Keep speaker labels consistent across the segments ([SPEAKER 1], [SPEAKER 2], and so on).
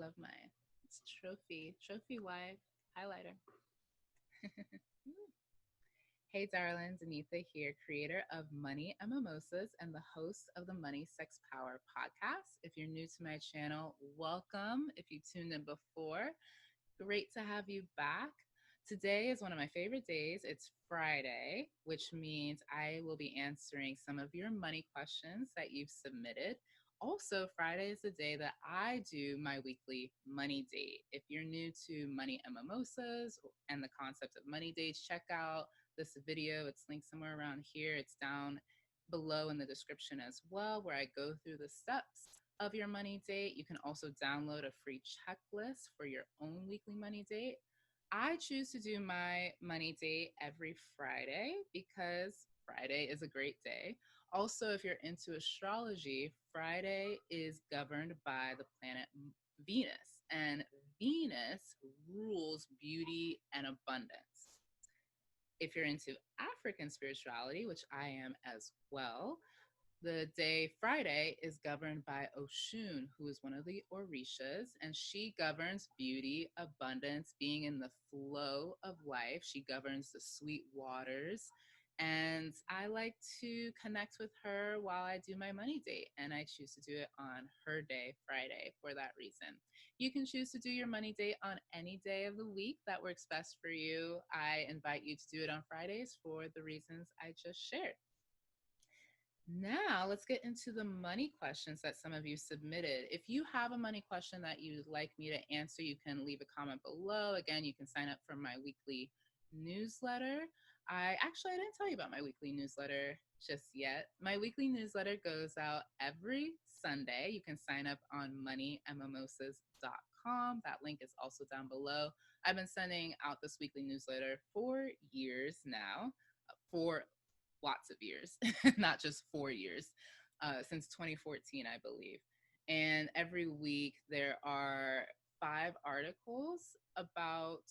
[SPEAKER 1] love my it's trophy wife highlighter. Hey, darling, Danetha here, creator of Money Mimosas and the host of the Money Sex Power podcast. If you're new to my channel, welcome. If you tuned in before, great to have you back. Today is one of my favorite days. It's Friday, which means I will be answering some of your money questions that you've submitted. Also, Friday is the day that I do my weekly money date. If you're new to Money and Mimosas and the concept of money dates, check out this video. It's linked somewhere around here. It's down below in the description as well, where I go through the steps of your money date. You can also download a free checklist for your own weekly money date. I choose to do my money date every Friday because Friday is a great day. Also, if you're into astrology, Friday is governed by the planet Venus, and Venus rules beauty and abundance. If you're into African spirituality, which I am as well, the day Friday is governed by Oshun, who is one of the Orishas, and she governs beauty, abundance, being in the flow of life. She governs the sweet waters. And I like to connect with her while I do my money date, and I choose to do it on her day, Friday, for that reason. You can choose to do your money date on any day of the week that works best for you. I invite you to do it on Fridays for the reasons I just shared. Now, let's get into the money questions that some of you submitted. If you have a money question that you'd like me to answer, you can leave a comment below. Again, you can sign up for my weekly newsletter. I didn't tell you about my weekly newsletter just yet. My weekly newsletter goes out every Sunday. You can sign up on moneymimosas.com. That link is also down below. I've been sending out this weekly newsletter for years now, for lots of years, not just 4 years, since 2014, I believe. And every week there are 5 articles about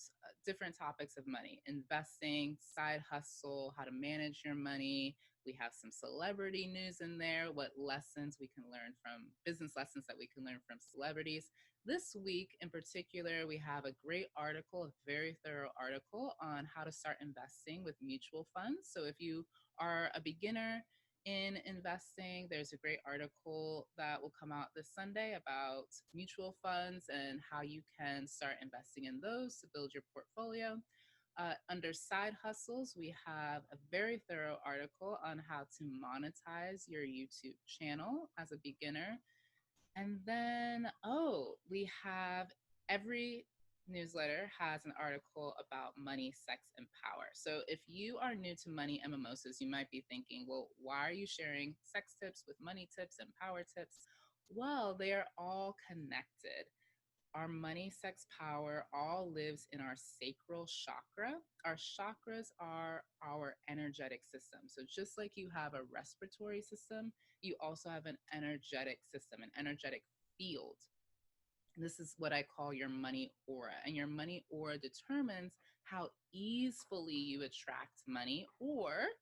[SPEAKER 1] different topics of money: investing, side hustle, how to manage your money. We have some celebrity news in there, what lessons we can learn from, business lessons that we can learn from celebrities. This week in particular, we have a great article, a very thorough article on how to start investing with mutual funds. So if you are a beginner in investing, there's a great article that will come out this Sunday about mutual funds and how you can start investing in those to build your portfolio. Under side hustles, we have a very thorough article on how to monetize your YouTube channel as a beginner. And then, we have every newsletter has an article about money, sex, and power. So if you are new to Money and Mimosas, you might be thinking, well, why are you sharing sex tips with money tips and power tips? Well, they are all connected. Our money, sex, power all lives in our sacral chakra. Our chakras are our energetic system. So just like you have a respiratory system, you also have an energetic system, an energetic field. This is what I call your money aura. And your money aura determines how easily you attract money or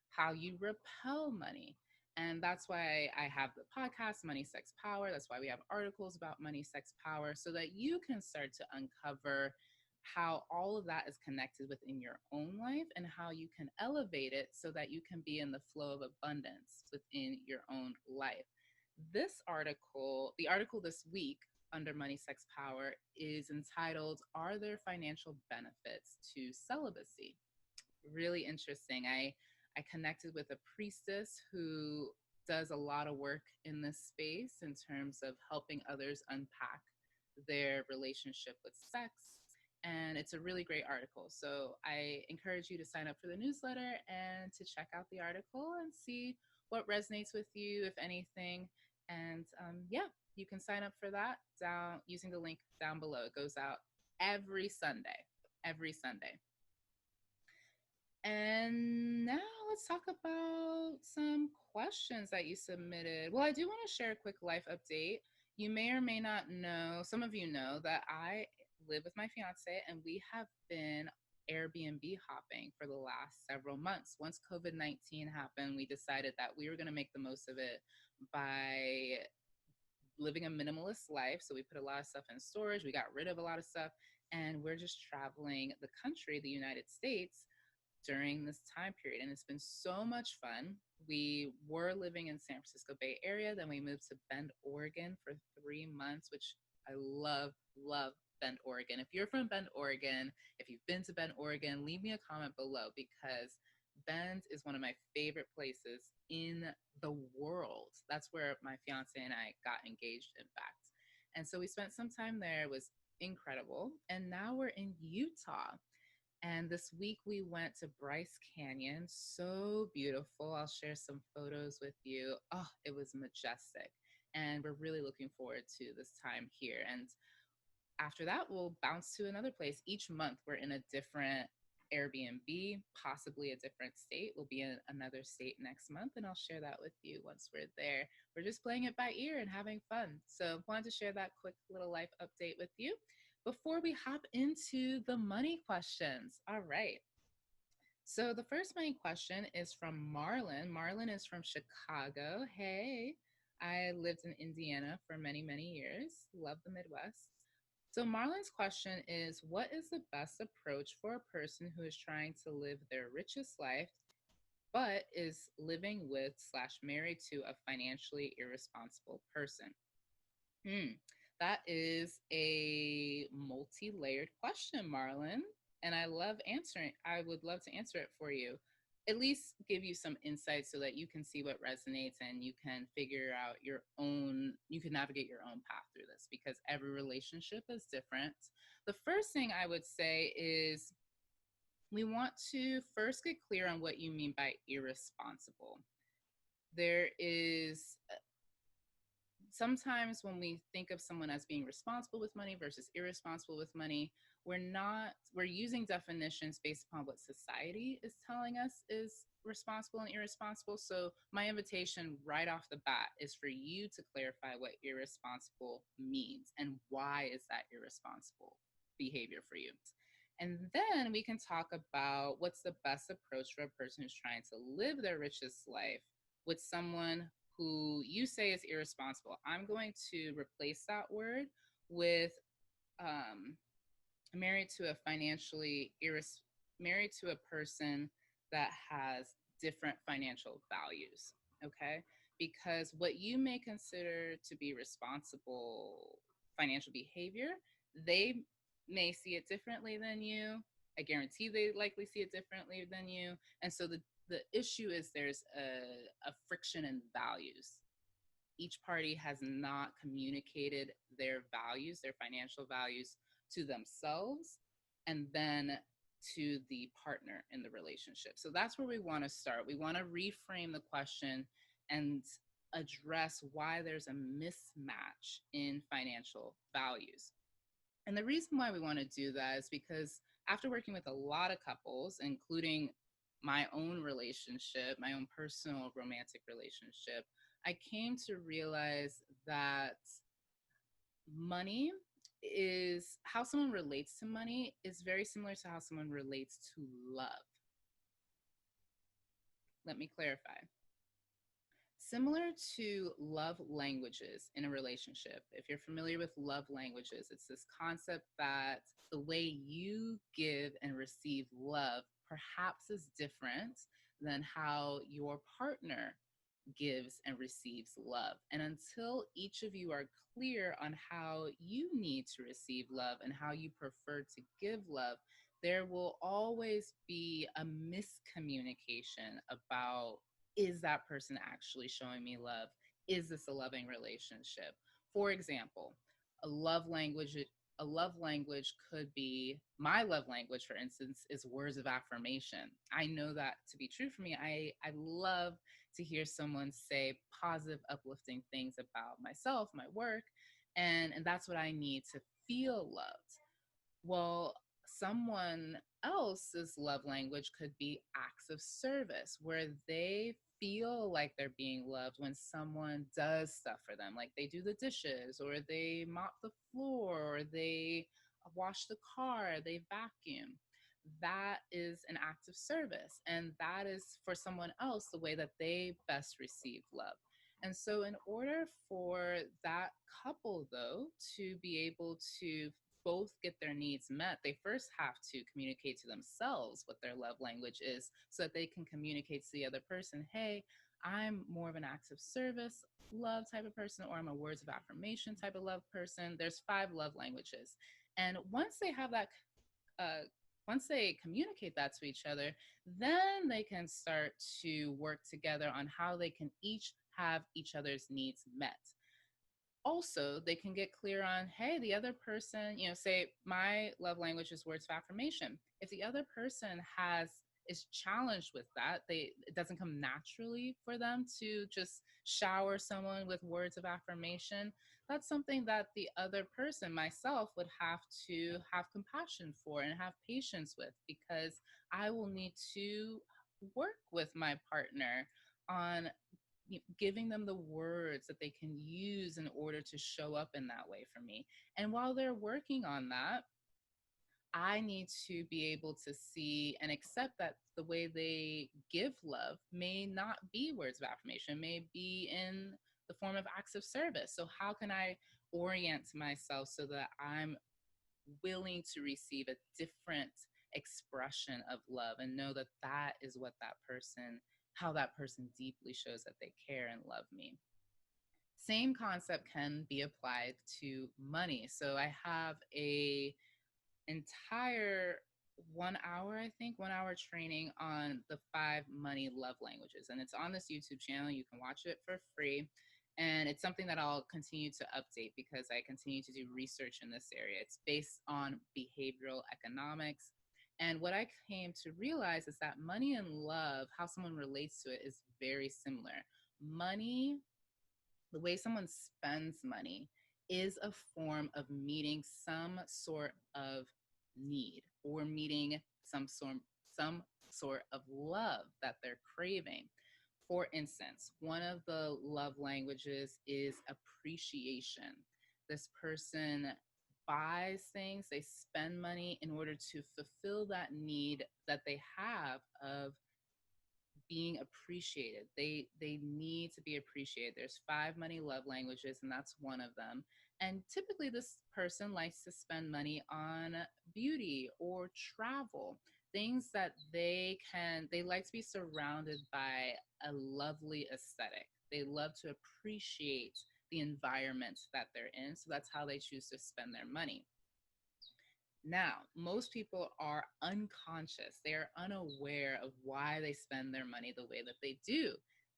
[SPEAKER 1] how you repel money. And that's why I have the podcast, Money, Sex, Power. That's why we have articles about money, sex, power, so that you can start to uncover how all of that is connected within your own life and how you can elevate it so that you can be in the flow of abundance within your own life. This article, the article this week under Money, Sex, Power, is entitled, Are There Financial Benefits to Celibacy? Really interesting. I connected with a priestess who does a lot of work in this space in terms of helping others unpack their relationship with sex. And it's a really great article. So I encourage you to sign up for the newsletter and to check out the article and see what resonates with you, if anything. And you can sign up for that down using the link down below. It goes out every Sunday. And now let's talk about some questions that you submitted. Well, I do want to share a quick life update. You may or may not know, some of you know that I live with my fiance and we have been Airbnb hopping for the last several months. Once COVID-19 happened, we decided that we were going to make the most of it by living a minimalist life. So we put a lot of stuff in storage. We got rid of a lot of stuff. And we're just traveling the country, the United States, during this time period. And it's been so much fun. We were living in San Francisco Bay Area. Then we moved to Bend, Oregon for 3 months, which I love, love Bend, Oregon. If you're from Bend, Oregon, if you've been to Bend, Oregon, leave me a comment below because Bend is one of my favorite places in the world. That's where my fiance and I got engaged, in fact. And so we spent some time there. It was incredible. And now we're in Utah. And this week we went to Bryce Canyon. So beautiful. I'll share some photos with you. Oh, it was majestic. And we're really looking forward to this time here. And after that, we'll bounce to another place. Each month, we're in a different Airbnb, possibly a different state. We'll be in another state next month, and I'll share that with you once we're there. We're just playing it by ear and having fun. So, wanted to share that quick little life update with you before we hop into the money questions. All right. So, the first money question is from Marlon. Marlon is from Chicago. Hey, I lived in Indiana for many, many years. Love the Midwest. So Marlon's question is, what is the best approach for a person who is trying to live their richest life, but is living with / married to a financially irresponsible person? Hmm. That is a multi-layered question, Marlon. And I would love to answer it for you. At least give you some insight so that you can see what resonates and you can figure out you can navigate your own path through this because every relationship is different. The first thing I would say is we want to first get clear on what you mean by irresponsible. There is sometimes when we think of someone as being responsible with money versus irresponsible with money, we're using definitions based upon what society is telling us is responsible and irresponsible. So my invitation right off the bat is for you to clarify what irresponsible means and why is that irresponsible behavior for you. And then we can talk about what's the best approach for a person who's trying to live their richest life with someone who you say is irresponsible. I'm going to replace that word with married to married to a person that has different financial values. Okay, because what you may consider to be responsible financial behavior, they may see it differently than you. I guarantee they likely see it differently than you. And so the issue is there's a friction in values. Each party has not communicated their values, their financial values, to themselves and then to the partner in the relationship. So that's where we want to start. We want to reframe the question and address why there's a mismatch in financial values. And the reason why we want to do that is because after working with a lot of couples, including my own relationship, my own personal romantic relationship, I came to realize that money is how someone relates to money is very similar to how someone relates to love. Let me clarify. Similar to love languages in a relationship, if you're familiar with love languages, it's this concept that the way you give and receive love perhaps is different than how your partner gives and receives love. And until each of you are clear on how you need to receive love and how you prefer to give love, there will always be a miscommunication about, is that person actually showing me love? Is this a loving relationship? For example, a love language could be, my love language, for instance, is words of affirmation. I know that to be true for me. I love to hear someone say positive, uplifting things about myself, my work, and that's what I need to feel loved. Well, someone else's love language could be acts of service, where they feel like they're being loved when someone does stuff for them, like they do the dishes or they mop the floor or they wash the car, they vacuum. That is an act of service, and that is for someone else the way that they best receive love. And so, in order for that couple, though, to be able to both get their needs met, they first have to communicate to themselves what their love language is so that they can communicate to the other person, hey, I'm more of an acts of service love type of person, or I'm a words of affirmation type of love person. There's 5 love languages. And once they have that uh, once they communicate that to each other, then they can start to work together on how they can each have each other's needs met. Also, they can get clear on, hey, the other person, say my love language is words of affirmation. If the other person is challenged with that, it doesn't come naturally for them to just shower someone with words of affirmation. That's something that the other person, myself, would have to have compassion for and have patience with, because I will need to work with my partner on giving them the words that they can use in order to show up in that way for me. And while they're working on that, I need to be able to see and accept that the way they give love may not be words of affirmation, may be in the form of acts of service. So, how can I orient myself so that I'm willing to receive a different expression of love and know that that is what how that person deeply shows that they care and love me? Same concept can be applied to money. So I have a entire 1 hour, I think, 1 hour training on the 5 money love languages. And it's on this YouTube channel. You can watch it for free. And it's something that I'll continue to update because I continue to do research in this area. It's based on behavioral economics. And what I came to realize is that money and love, how someone relates to it, is very similar. Money, the way someone spends money, is a form of meeting some sort of need or meeting some sort of love that they're craving. For instance, one of the love languages is appreciation. This person buys things, they spend money in order to fulfill that need that they have of being appreciated. They need to be appreciated. There's 5 money love languages, and that's one of them. And typically this person likes to spend money on beauty or travel, things that they like to be surrounded by a lovely aesthetic. They love to appreciate the environment that they're in. So that's how they choose to spend their money. Now, most people are unconscious. They are unaware of why they spend their money the way that they do.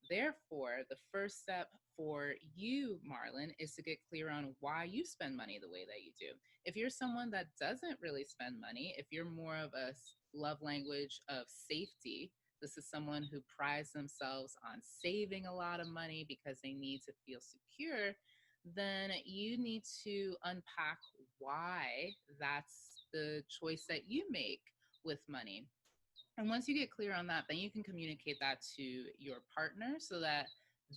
[SPEAKER 1] Therefore, the first step for you, Marlon, is to get clear on why you spend money the way that you do. If you're someone that doesn't really spend money, if you're more of a love language of safety, this is someone who prides themselves on saving a lot of money because they need to feel secure, then you need to unpack why that's the choice that you make with money. And once you get clear on that, then you can communicate that to your partner so that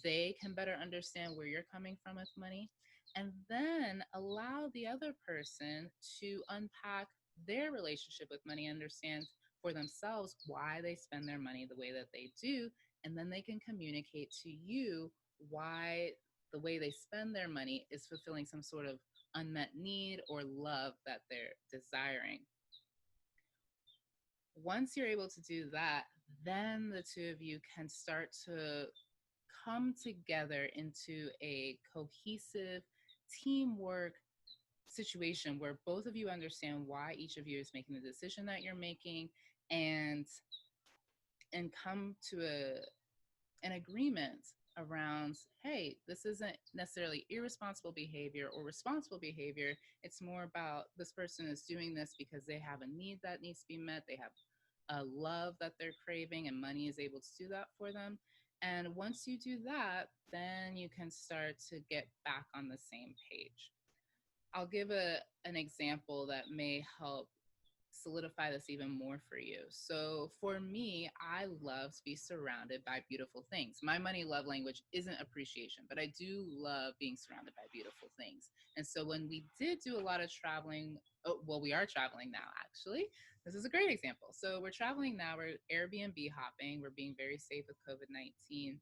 [SPEAKER 1] they can better understand where you're coming from with money. And then allow the other person to unpack their relationship with money, understand for themselves why they spend their money the way that they do. And then they can communicate to you why the way they spend their money is fulfilling some sort of unmet need or love that they're desiring. Once you're able to do that, then the two of you can start to come together into a cohesive teamwork situation where both of you understand why each of you is making the decision that you're making, and come to an agreement around, hey, this isn't necessarily irresponsible behavior or responsible behavior. It's more about this person is doing this because they have a need that needs to be met. They have a love that they're craving, and money is able to do that for them. And once you do that, then you can start to get back on the same page. I'll give an example that may help solidify this even more for you. So for me, I love to be surrounded by beautiful things. My money love language isn't appreciation, but I do love being surrounded by beautiful things. And so when we did do a lot of traveling, we are traveling now, actually. This is a great example. So we're traveling now, we're Airbnb hopping, we're being very safe with COVID-19.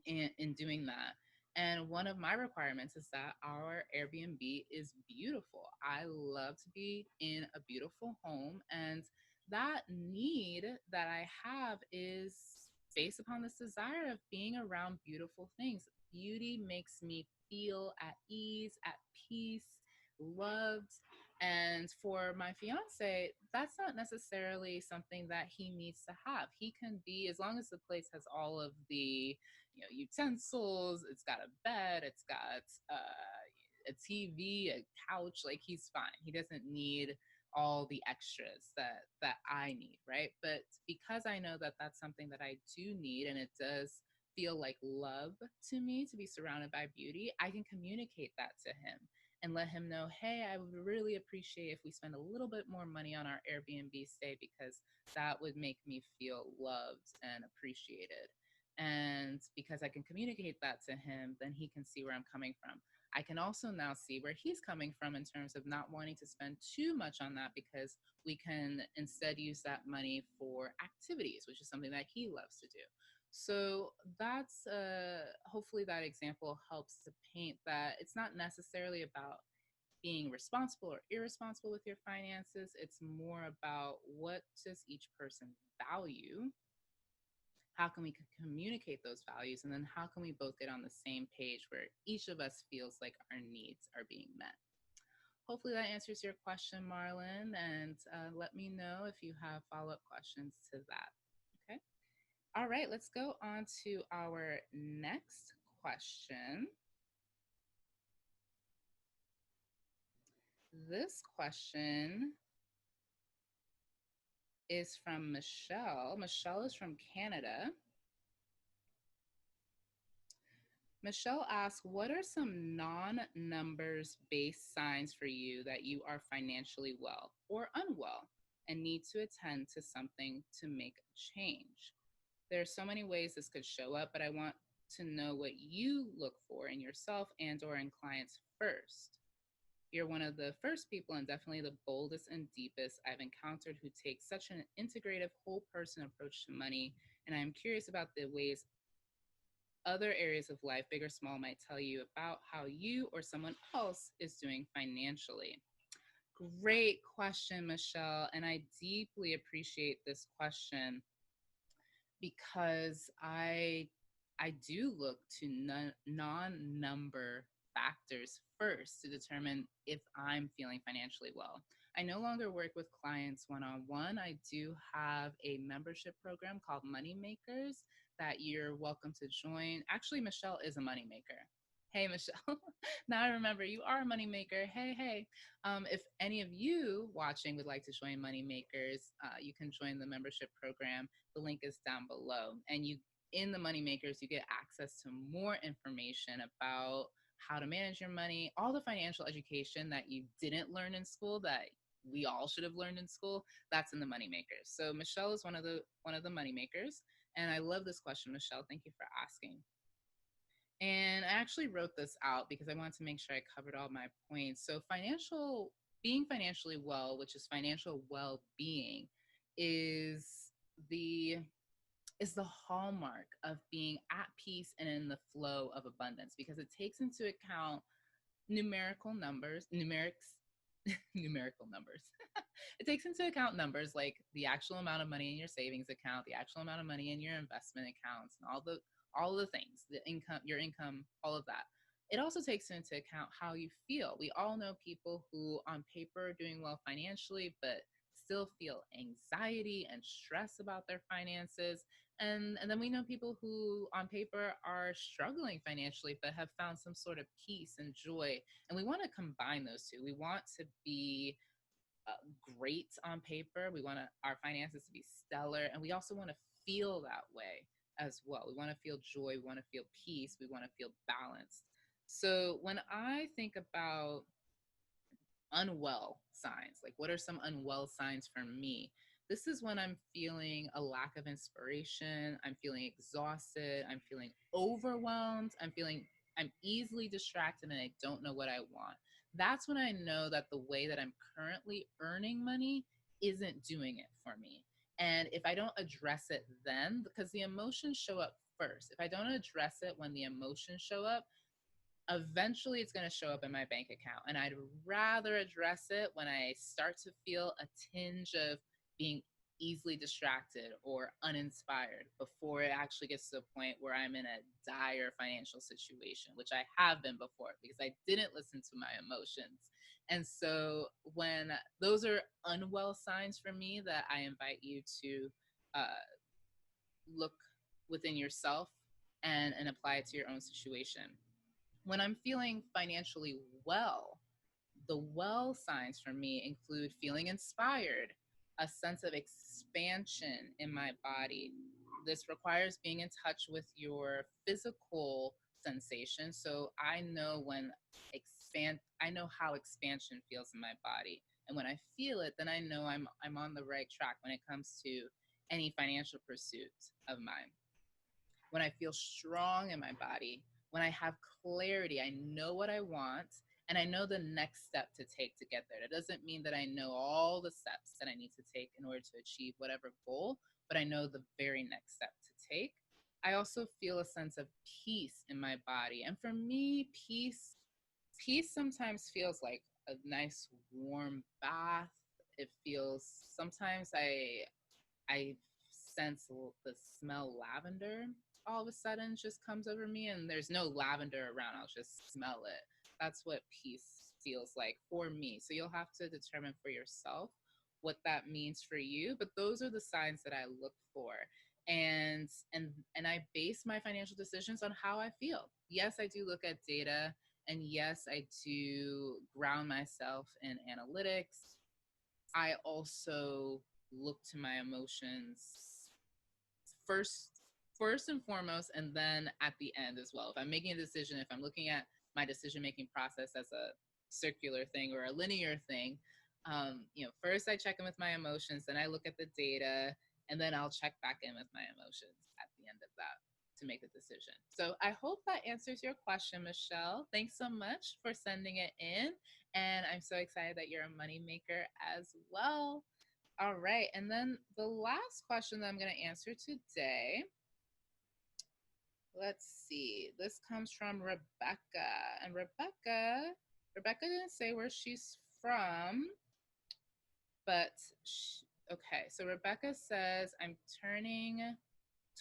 [SPEAKER 1] in doing that. And one of my requirements is that our Airbnb is beautiful. I love to be in a beautiful home. And that need that I have is based upon this desire of being around beautiful things. Beauty makes me feel at ease, at peace, loved. And for my fiance, that's not necessarily something that he needs to have. He can be, as long as the place has all of the utensils, it's got a bed, it's got a TV, a couch, like he's fine. He doesn't need all the extras that I need, right? But because I know that that's something that I do need, and it does feel like love to me to be surrounded by beauty, I can communicate that to him and let him know, hey, I would really appreciate if we spend a little bit more money on our Airbnb stay, because that would make me feel loved and appreciated. And because I can communicate that to him, then he can see where I'm coming from. I can also now see where he's coming from in terms of not wanting to spend too much on that, because we can instead use that money for activities, which is something that he loves to do. So that's hopefully that example helps to paint that it's not necessarily about being responsible or irresponsible with your finances. It's more about what does each person value, how can we communicate those values, and then how can we both get on the same page where each of us feels like our needs are being met. Hopefully that answers your question, Marlon, and let me know if you have follow-up questions to that. Okay. All right, let's go on to our next question. This question is from Michelle. Michelle is from Canada. Michelle asks, what are some non-numbers based signs for you that you are financially well or unwell and need to attend to something to make a change? There are so many ways this could show up, but I want to know what you look for in yourself and or in clients first. You're one of the first people and definitely the boldest and deepest I've encountered who takes such an integrative whole person approach to money. And I'm curious about the ways other areas of life, big or small, might tell you about how you or someone else is doing financially. Great question, Michelle. And I deeply appreciate this question because I do look to non-number factors first to determine if I'm feeling financially well. I no longer work with clients one-on-one. I do have a membership program called Money Makers that you're welcome to join. Actually, Michelle is a money maker. Hey, Michelle. Now I remember you are a money maker. Hey, hey. If any of you watching would like to join Money Makers, you can join the membership program. The link is down below. And you, in the Money Makers, you get access to more information about how to manage your money, all the financial education that you didn't learn in school that we all should have learned in school. That's in the Money Makers. So Michelle is one of the Money Makers. And I love this question, Michelle. Thank you for asking. And I actually wrote this out because I wanted to make sure I covered all my points. So being financially well, which is financial well-being, is the is the hallmark of being at peace and in the flow of abundance, because it takes into account numerical numbers. It takes into account numbers like the actual amount of money in your savings account, the actual amount of money in your investment accounts, and all the things, the income, your income, all of that. It also takes into account how you feel. We all know people who on paper are doing well financially, but still feel anxiety and stress about their finances. And then we know people who on paper are struggling financially, but have found some sort of peace and joy. And we want to combine those two. We want to be great on paper. We want our finances to be stellar. And we also want to feel that way as well. We want to feel joy. We want to feel peace. We want to feel balanced. So when I think about unwell signs, like what are some unwell signs for me? This is when I'm feeling a lack of inspiration. I'm feeling exhausted. I'm feeling overwhelmed. I'm easily distracted and I don't know what I want. That's when I know that the way that I'm currently earning money isn't doing it for me. And if I don't address it then, because the emotions show up first. If I don't address it when the emotions show up, eventually it's going to show up in my bank account. And I'd rather address it when I start to feel a tinge of being easily distracted or uninspired before it actually gets to the point where I'm in a dire financial situation, which I have been before because I didn't listen to my emotions. And so when those are unwell signs for me, that I invite you to look within yourself and apply it to your own situation. When I'm feeling financially well, the well signs for me include feeling inspired, a sense of expansion in my body. This requires being in touch with your physical sensation. So I know I know how expansion feels in my body. And when I feel it, then I know I'm on the right track when it comes to any financial pursuit of mine. When I feel strong in my body, when I have clarity, I know what I want and I know the next step to take to get there. That doesn't mean that I know all the steps that I need to take in order to achieve whatever goal, but I know the very next step to take. I also feel a sense of peace in my body. And for me, peace sometimes feels like a nice warm bath. It feels sometimes I sense the smell lavender all of a sudden just comes over me, and there's no lavender around. I'll just smell it. That's what peace feels like for me. So you'll have to determine for yourself what that means for you, but those are the signs that I look for. And I base my financial decisions on how I feel. Yes, I do look at data, and yes, I do ground myself in analytics. I also look to my emotions first first and foremost, and then at the end as well. If I'm making a decision, if I'm looking at my decision making process as a circular thing or a linear thing, first I check in with my emotions, then I look at the data, and then I'll check back in with my emotions at the end of that to make a decision. So I hope that answers your question, Michelle. Thanks so much for sending it in. And I'm so excited that you're a money maker as well. All right. And then the last question that I'm going to answer today, let's see. This comes from Rebecca. And Rebecca didn't say where she's from, but okay. So Rebecca says, I'm turning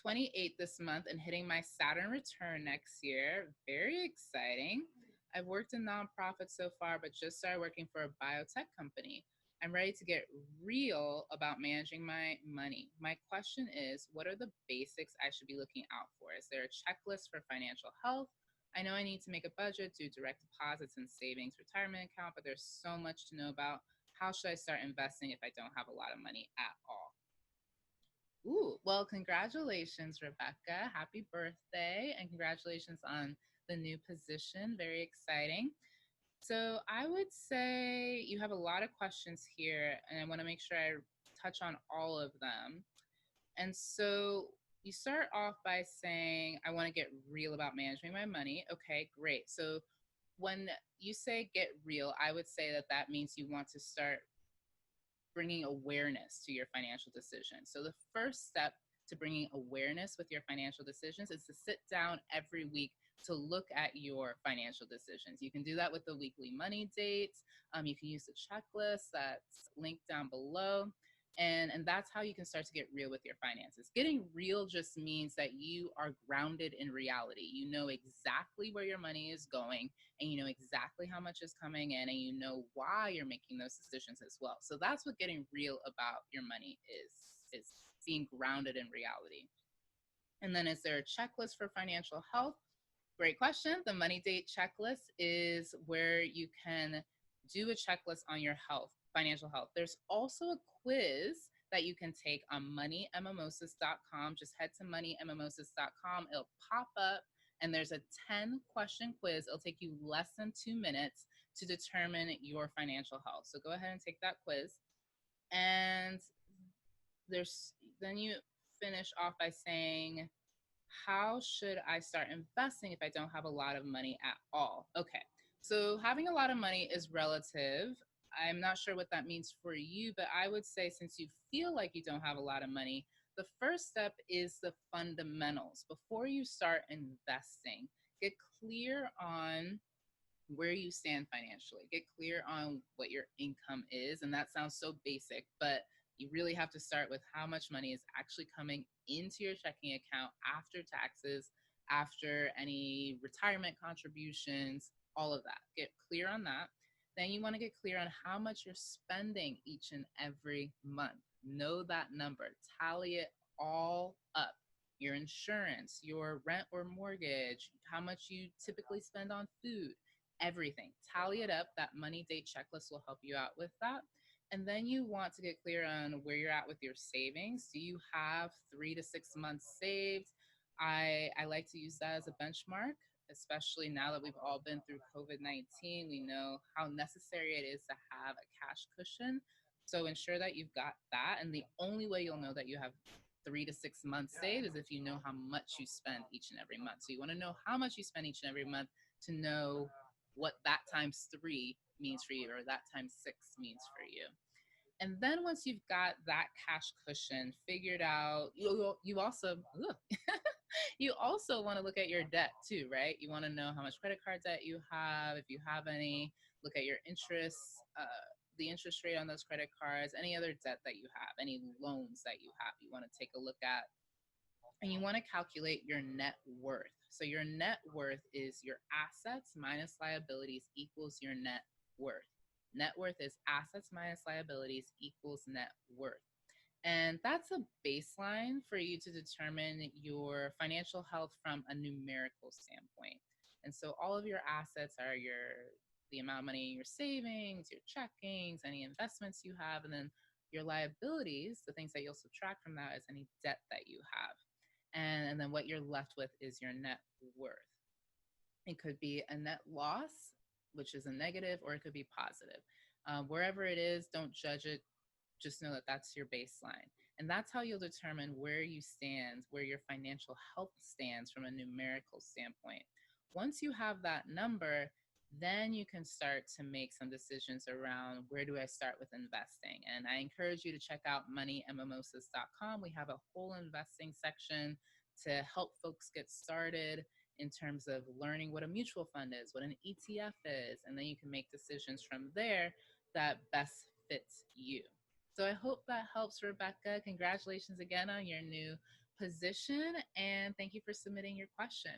[SPEAKER 1] 28 this month and hitting my Saturn return next year. Very exciting. I've worked in nonprofits so far, but just started working for a biotech company. I'm ready to get real about managing my money. My question is, what are the basics I should be looking out for? Is there a checklist for financial health? I know I need to make a budget, do direct deposits and savings, retirement account, but there's so much to know about. How should I start investing if I don't have a lot of money at all? Ooh, well, congratulations, Rebecca. Happy birthday, and congratulations on the new position. Very exciting. So I would say you have a lot of questions here, and I want to make sure I touch on all of them. And so you start off by saying, I want to get real about managing my money. Okay, great. So when you say get real, I would say that that means you want to start bringing awareness to your financial decisions. So the first step to bringing awareness with your financial decisions is to sit down every week to look at your financial decisions. You can do that with the weekly money dates. You can use the checklist that's linked down below. And that's how you can start to get real with your finances. Getting real just means that you are grounded in reality. You know exactly where your money is going, and you know exactly how much is coming in, and you know why you're making those decisions as well. So that's what getting real about your money is being grounded in reality. And then, is there a checklist for financial health? Great question. The money date checklist is where you can do a checklist on your health, financial health. There's also a quiz that you can take on moneymimosas.com. Just head to moneymimosas.com. It'll pop up, and there's a 10-question quiz. It'll take you less than 2 minutes to determine your financial health. So go ahead and take that quiz. And then you finish off by saying, how should I start investing if I don't have a lot of money at all? Okay, so having a lot of money is relative. I'm not sure what that means for you, but I would say, since you feel like you don't have a lot of money, The first step is the fundamentals. Before you start investing, get clear on where you stand financially. Get clear on what your income is. And that sounds so basic, but you really have to start with how much money is actually coming into your checking account after taxes, after any retirement contributions, all of that. Get clear on that. Then you want to get clear on how much you're spending each and every month. Know that number, tally it all up. Your insurance, your rent or mortgage, how much you typically spend on food, everything. Tally it up. That money date checklist will help you out with that. And then you want to get clear on where you're at with your savings. Do you have 3 to 6 months saved? I like to use that as a benchmark, especially now that we've all been through COVID-19. We know how necessary it is to have a cash cushion. So ensure that you've got that. And the only way you'll know that you have 3 to 6 months saved is if you know how much you spend each and every month. So you want to know how much you spend each and every month to know what that times three means for you or that times six means for you. And then once you've got that cash cushion figured out, you also you also want to look at your debt too, right? You want to know how much credit card debt you have, if you have any. Look at your interest, the interest rate on those credit cards, any other debt that you have, any loans that you have. You want to take a look at, and you want to calculate your net worth. So your net worth is your assets minus liabilities equals your net worth. Net worth is assets minus liabilities equals net worth. And that's a baseline for you to determine your financial health from a numerical standpoint. And so all of your assets are the amount of money in your savings, your checkings, any investments you have, and then your liabilities, the things that you'll subtract from that is any debt that you have. And then what you're left with is your net worth. It could be a net loss, which is a negative, or it could be positive. Wherever it is, don't judge it. Just know that that's your baseline. And that's how you'll determine where you stand, where your financial health stands from a numerical standpoint. Once you have that number, then you can start to make some decisions around where do I start with investing. And I encourage you to check out moneymimosas.com. We have a whole investing section to help folks get started in terms of learning what a mutual fund is, what an ETF is, and then you can make decisions from there that best fits you. So I hope that helps, Rebecca. Congratulations again on your new position, and thank you for submitting your question.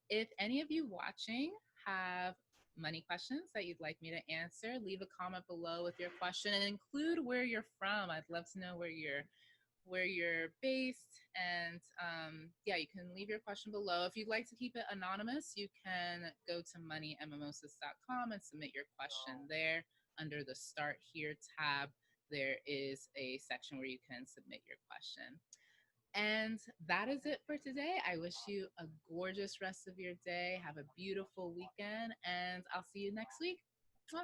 [SPEAKER 1] If any of you watching have money questions that you'd like me to answer, leave a comment below with your question and include where you're from. I'd love to know where you're based, and yeah, you can leave your question below. If you'd like to keep it anonymous, you can go to moneymimosas.com and submit your question there. Under the Start Here tab, there is a section where you can submit your question. And that is it for today. I wish you a gorgeous rest of your day. Have a beautiful weekend, and I'll see you next week. Mwah.